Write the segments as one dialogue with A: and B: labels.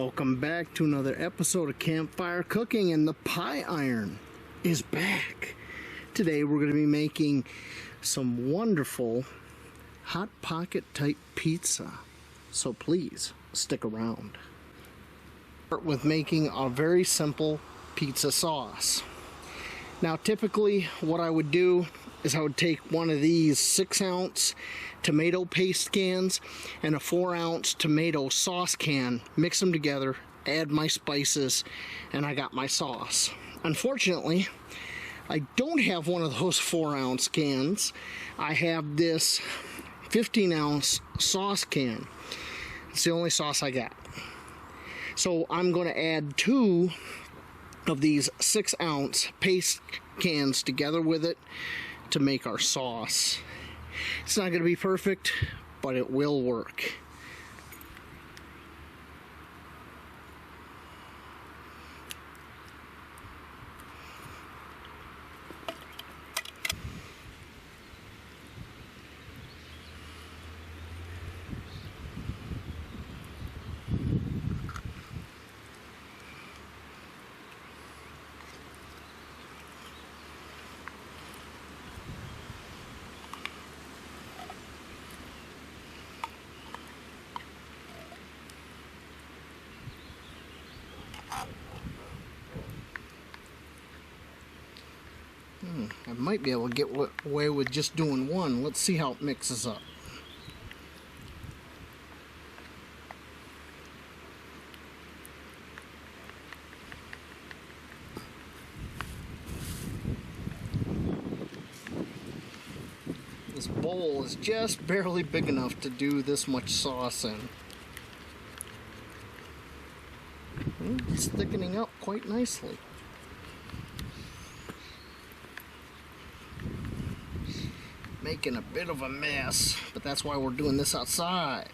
A: Welcome back to another episode of Campfire Cooking, and the pie iron is back. Today we're going to be making some wonderful Hot Pocket type pizza, so please stick around. Start with making a very simple pizza sauce. Now typically what I would do is I would take one of these 6-ounce tomato paste cans and a 4-ounce tomato sauce can, mix them together, add my spices, and I got my sauce. Unfortunately, I don't have one of those 4-ounce cans. I have this 15-ounce sauce can. It's the only sauce I got. So I'm going to add 2 of these 6-ounce paste cans together with it to make our sauce. It's not going to be perfect, but it will work. I might be able to get away with just doing one. Let's see how it mixes up. This bowl is just barely big enough to do this much sauce in. It's thickening up quite nicely. Making a bit of a mess, but that's why we're doing this outside.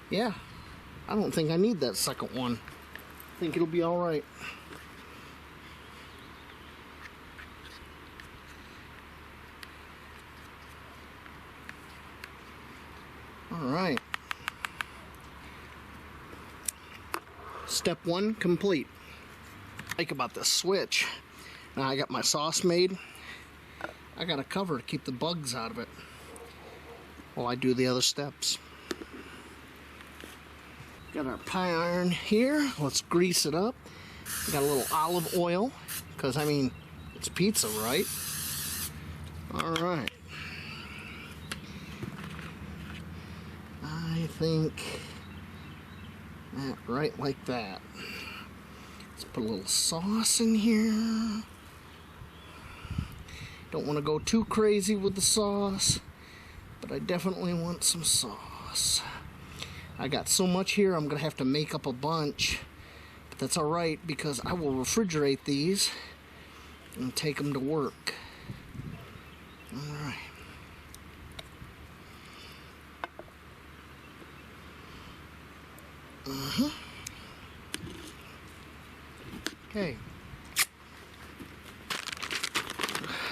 A: Yeah, I don't think I need that second one. I think it'll be all right. All right. Step 1 complete. Think about this switch. Now I got my sauce made. I got a cover to keep the bugs out of it while I do the other steps. Got our pie iron here. Let's grease it up. Got a little olive oil because, I mean, it's pizza, right? All right. I think right like that. Let's put a little sauce in here. Don't want to go too crazy with the sauce, but I definitely want some sauce. I got so much here I'm gonna have to make up a bunch, but that's all right because I will refrigerate these and take them to work. All right. Okay.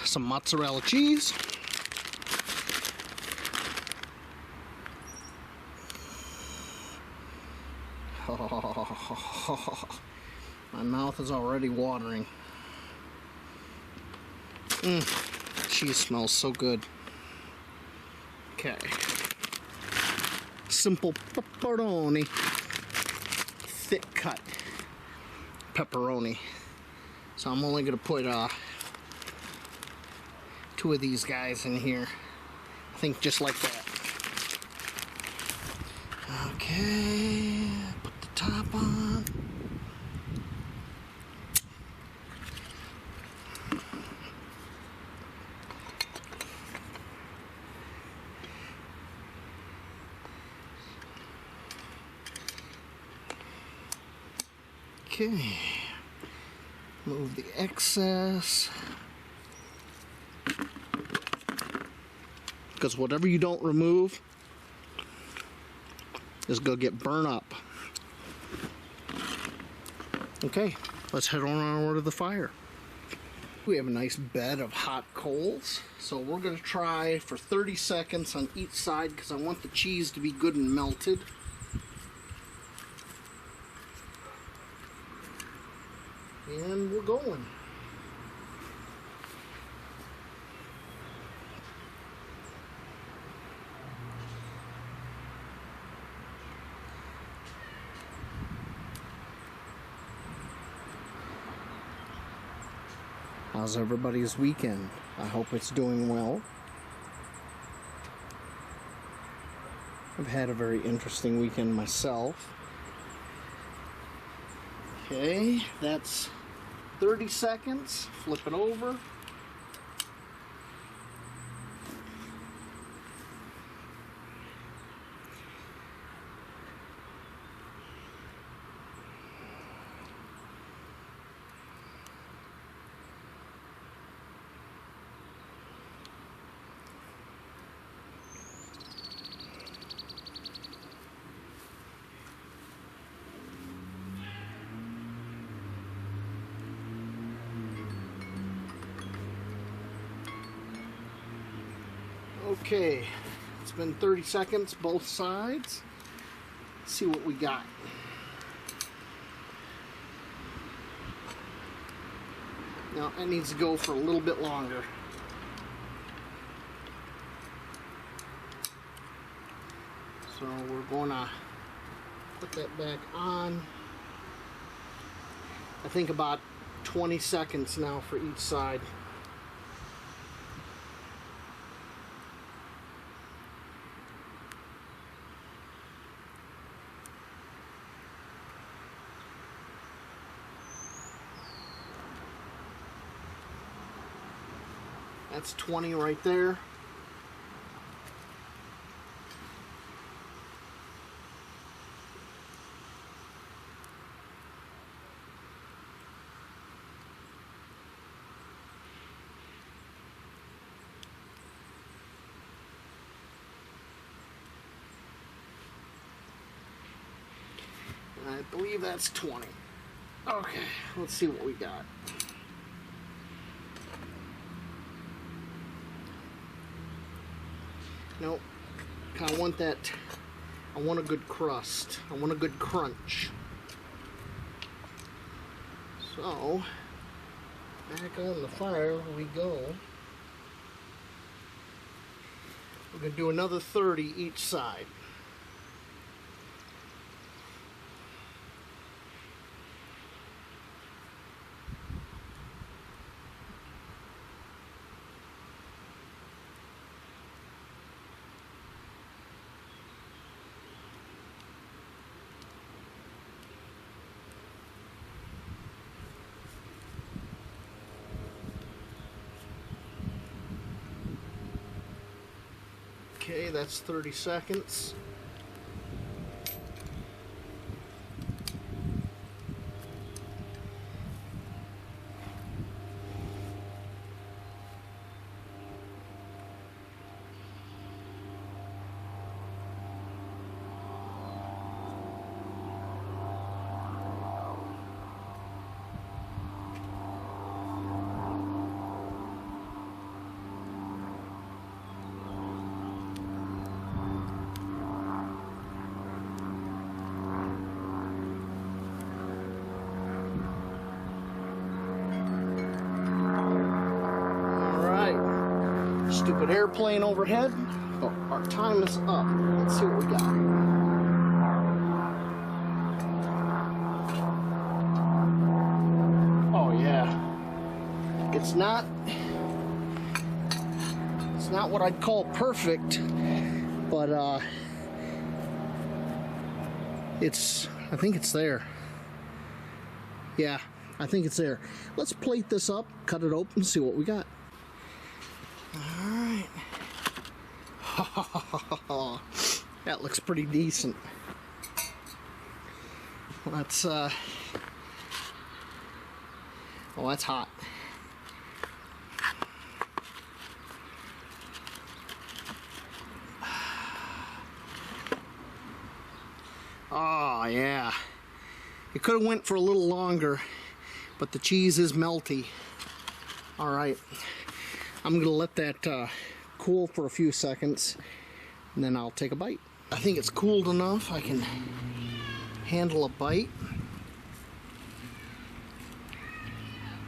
A: Some mozzarella cheese. My mouth is already watering. Cheese smells so good. Okay. Simple pepperoni. Thick cut pepperoni. So I'm only going to put 2 of these guys in here. I think just like that. Okay, put the top on. Okay, move the excess, because whatever you don't remove is going to get burnt up. Okay, let's head on over to the fire. We have a nice bed of hot coals, so we're going to try for 30 seconds on each side because I want the cheese to be good and melted. And we're going. How's everybody's weekend? I hope it's doing well. I've had a very interesting weekend myself. Okay, that's 30 seconds. Flip it over. Okay, it's been 30 seconds, both sides. Let's see what we got. Now, it needs to go for a little bit longer. So we're going to put that back on. I think about 20 seconds now for each side. That's 20 right there. And I believe that's 20. Okay, let's see what we got. Nope. I want that. I want a good crust. I want a good crunch. So, back on the fire we go. We're going to do another 30 each side. Okay, that's 30 seconds. Stupid airplane overhead. Oh, our time is up. Let's see what we got. Oh yeah. It's not what I'd call perfect, but I think it's there. Yeah, I think it's there. Let's plate this up, cut it open, see what we got. Alright. That looks pretty decent. Let's, oh, that's hot. Oh, yeah. It could have went for a little longer, but the cheese is melty. All right, I'm gonna let that cool for a few seconds, and then I'll take a bite. I think it's cooled enough I can handle a bite.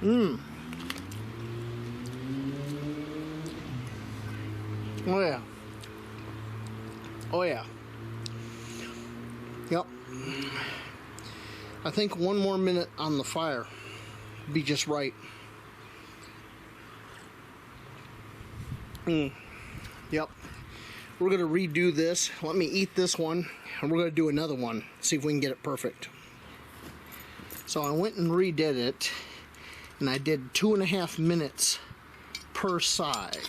A: Oh yeah. Oh yeah. Yep. I think one more minute on the fire would be just right. Yep. We're gonna redo this. Let me eat this one, and we're gonna do another one. See if we can get it perfect. So I went and redid it, and I did 2.5 minutes per side.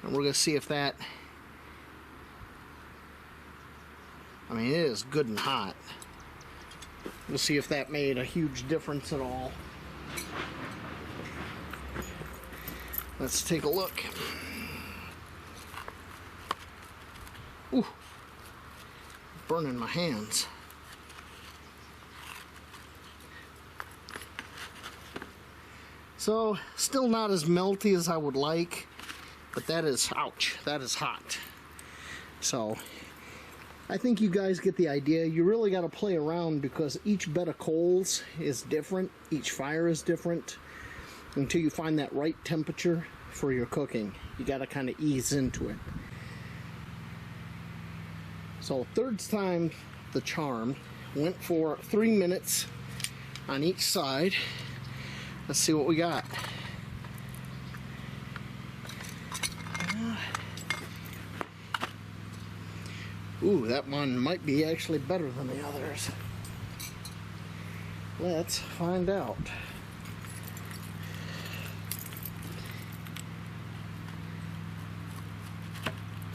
A: And we're gonna see if that, I mean, it is good and hot. We'll see if that made a huge difference at all. Let's take a look. Ooh, burning my hands. So, still not as melty as I would like, but that is, ouch, that is hot. So, I think you guys get the idea. You really got to play around because each bed of coals is different, each fire is different. Until you find that right temperature for your cooking, you got to kind of ease into it. So third time the charm. Went for 3 minutes on each side. Let's see what we got. Ooh, that one might be actually better than the others. Let's find out.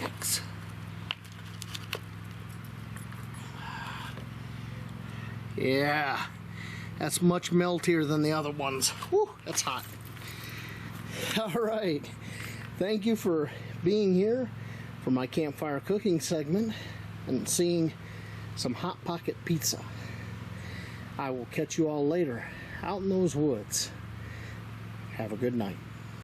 A: Yikes. Yeah, that's much meltier than the other ones. Whew, that's hot. All right, thank you for being here for my campfire cooking segment and seeing some Hot Pocket pizza. I will catch you all later out in those woods. Have a good night.